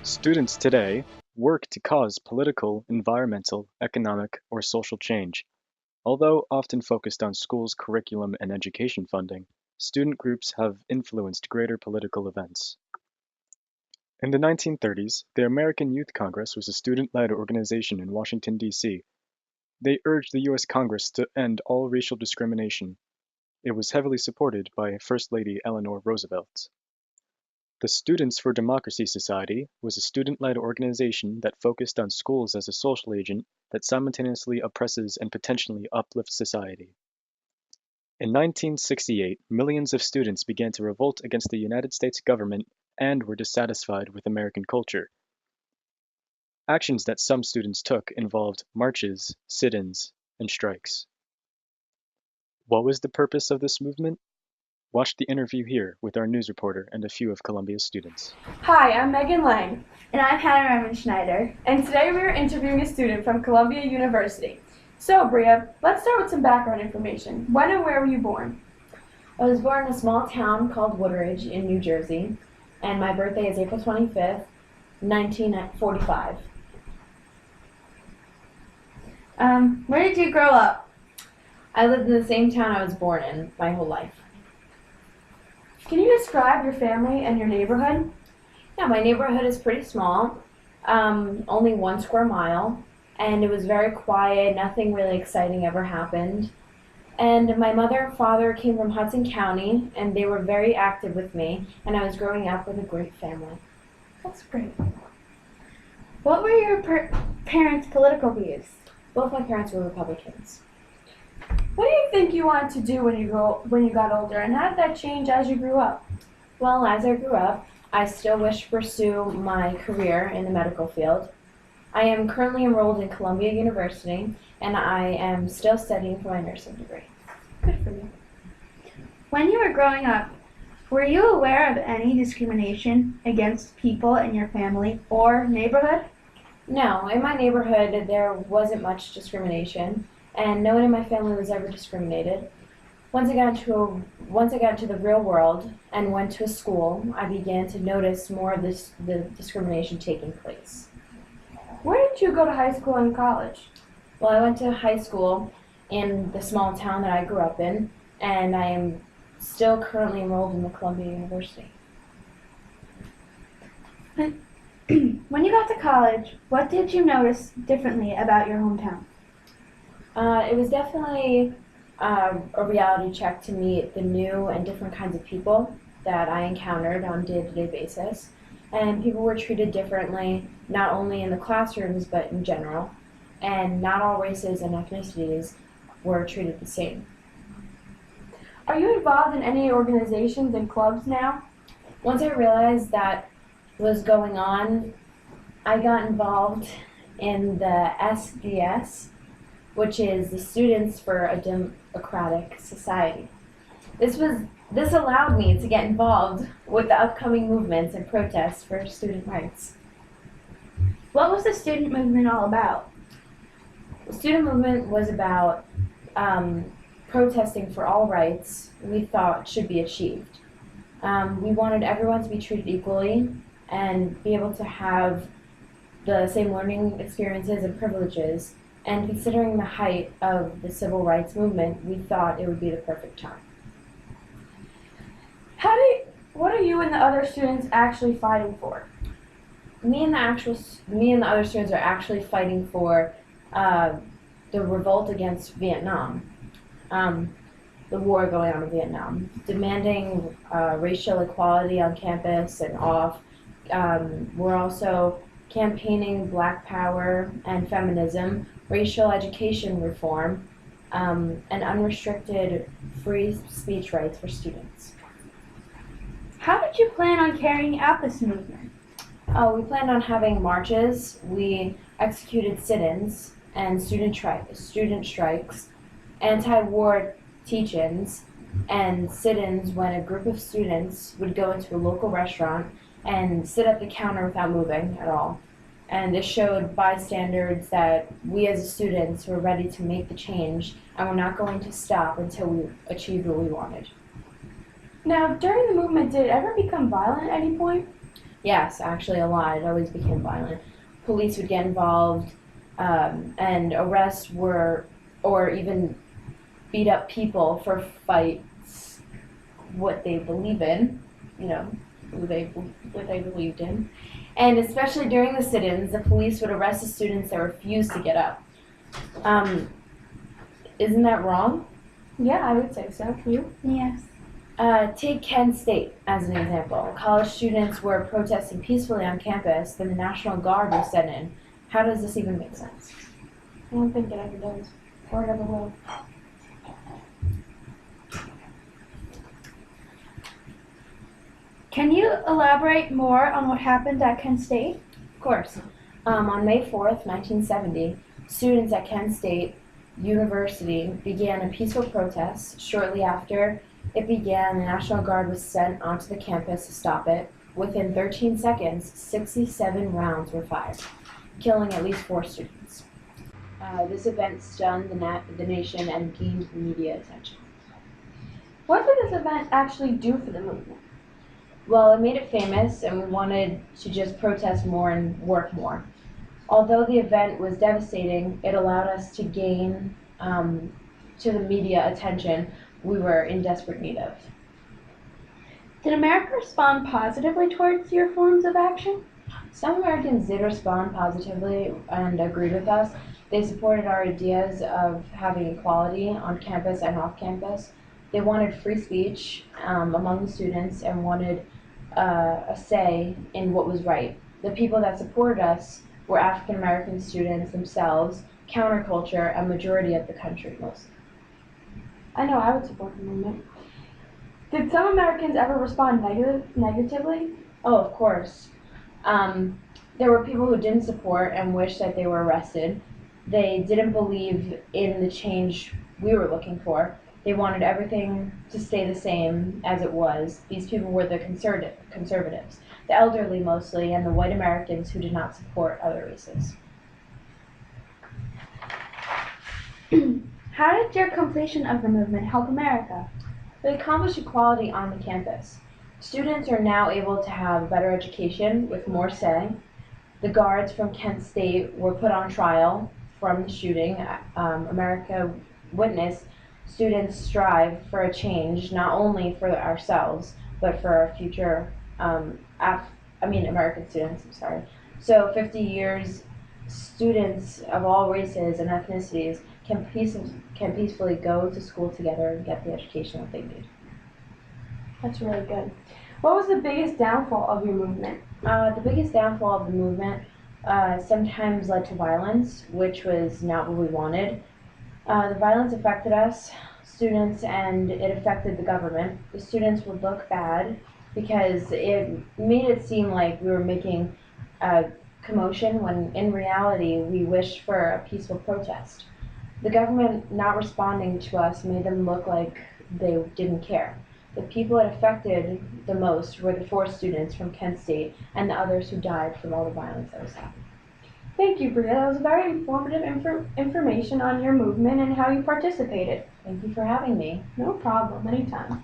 Students today work to cause political, environmental, economic, or social change. Although often focused on schools' curriculum and education funding, student groups have influenced greater political events. In the 1930s, the American Youth Congress was a student-led organization in Washington, D.C. They urged the U.S. Congress to end all racial discrimination. It was heavily supported by First Lady Eleanor Roosevelt. The Students for Democracy Society was a student-led organization that focused on schools as a social agent that simultaneously oppresses and potentially uplifts society. In 1968, millions of students began to revolt against the United States government and were dissatisfied with American culture. Actions that some students took involved marches, sit-ins, and strikes. What was the purpose of this movement? Watch the interview here with our news reporter and a few of Columbia's students. Hi, I'm Meghan Lang. And I'm Hannah Remenschnieder. And today we are interviewing a student from Columbia University. So, Bria, let's start with some background information. When and where were you born? I was born in a small town called Woodridge in New Jersey, and my birthday is April 25th, 1945. Where did you grow up? I lived in the same town I was born in my whole life. Can you describe your family and your neighborhood? Yeah, my neighborhood is pretty small, only 1 square mile, and it was very quiet. Nothing really exciting ever happened. And my mother and father came from Hudson County, and they were very active with me, and I was growing up with a great family. That's great. What were your parents' political views? Both my parents were Republicans. What do you think you wanted to do when you got older, and how did that change as you grew up? Well, as I grew up, I still wish to pursue my career in the medical field. I am currently enrolled in Columbia University, and I am still studying for my nursing degree. Good for you. When you were growing up, were you aware of any discrimination against people in your family or neighborhood? No, in my neighborhood there wasn't much discrimination, and no one in my family was ever discriminated. Once I got into the real world and went to a school, I began to notice more of the discrimination taking place. Where did you go to high school and college? Well, I went to high school in the small town that I grew up in, and I am still currently enrolled in the Columbia University. When you got to college, what did you notice differently about your hometown? It was definitely a reality check to meet the new and different kinds of people that I encountered on a day-to-day basis. And people were treated differently, not only in the classrooms, but in general. And not all races and ethnicities were treated the same. Are you involved in any organizations and clubs now? Once I realized that was going on, I got involved in the SDS, which is the Students for a Democratic Society. This allowed me to get involved with the upcoming movements and protests for student rights. What was the student movement all about? The student movement was about protesting for all rights we thought should be achieved. We wanted everyone to be treated equally and be able to have the same learning experiences and privileges. And considering the height of the civil rights movement, we thought it would be the perfect time. What are you and the other students actually fighting for? Me and the other students are actually fighting for the revolt against Vietnam, the war going on in Vietnam, demanding racial equality on campus and off. We're also campaigning Black power and feminism, racial education reform, and unrestricted free speech rights for students. How did you plan on carrying out this movement? We planned on having marches. We executed sit-ins and student strikes, anti-war teach-ins, and sit-ins when a group of students would go into a local restaurant and sit at the counter without moving at all. And this showed bystanders that we as students were ready to make the change and we're not going to stop until we achieved what we wanted. Now, during the movement, did it ever become violent at any point? Yes, actually a lot. It always became violent. Police would get involved, and arrests were, or even beat up people for fights, what they believe in, you know, what they believed in. And especially during the sit-ins, the police would arrest the students that refused to get up. Isn't that wrong? Yeah, I would say so. You? Yes. Take Kent State as an example. College students were protesting peacefully on campus, then the National Guard was sent in. How does this even make sense? I don't think it ever does. Or it ever will. Can you elaborate more on what happened at Kent State? Of course. On May 4th, 1970, students at Kent State University began a peaceful protest. Shortly after it began, the National Guard was sent onto the campus to stop it. Within 13 seconds, 67 rounds were fired, killing at least 4 students. This event stunned the nation and gained media attention. What did this event actually do for the movement? Well, it made it famous, and we wanted to just protest more and work more. Although the event was devastating, it allowed us to gain to the media attention we were in desperate need of. Did America respond positively towards your forms of action? Some Americans did respond positively and agreed with us. They supported our ideas of having equality on campus and off campus. They wanted free speech among the students and wanted a say in what was right. The people that supported us were African American students themselves, counterculture, a majority of the country mostly. I know I would support the movement. Did some Americans ever respond negatively? Oh, of course. There were people who didn't support and wished that they were arrested. They didn't believe in the change we were looking for. They wanted everything to stay the same as it was. These people were the conservatives, the elderly mostly, and the white Americans who did not support other races. How did your completion of the movement help America? It accomplished equality on the campus. Students are now able to have a better education with more say. The guards from Kent State were put on trial from the shooting. America witnessed students strive for a change, not only for ourselves, but for our future, American students, I'm sorry. So 50 years, students of all races and ethnicities can peacefully go to school together and get the education that they need. That's really good. What was the biggest downfall of your movement? The biggest downfall of the movement sometimes led to violence, which was not what we wanted. The violence affected us, students, and it affected the government. The students would look bad because it made it seem like we were making a commotion when in reality we wished for a peaceful protest. The government not responding to us made them look like they didn't care. The people it affected the most were the 4 students from Kent State and the others who died from all the violence that was happening. Thank you, Bria. That was very informative information on your movement and how you participated. Thank you for having me. No problem. Anytime.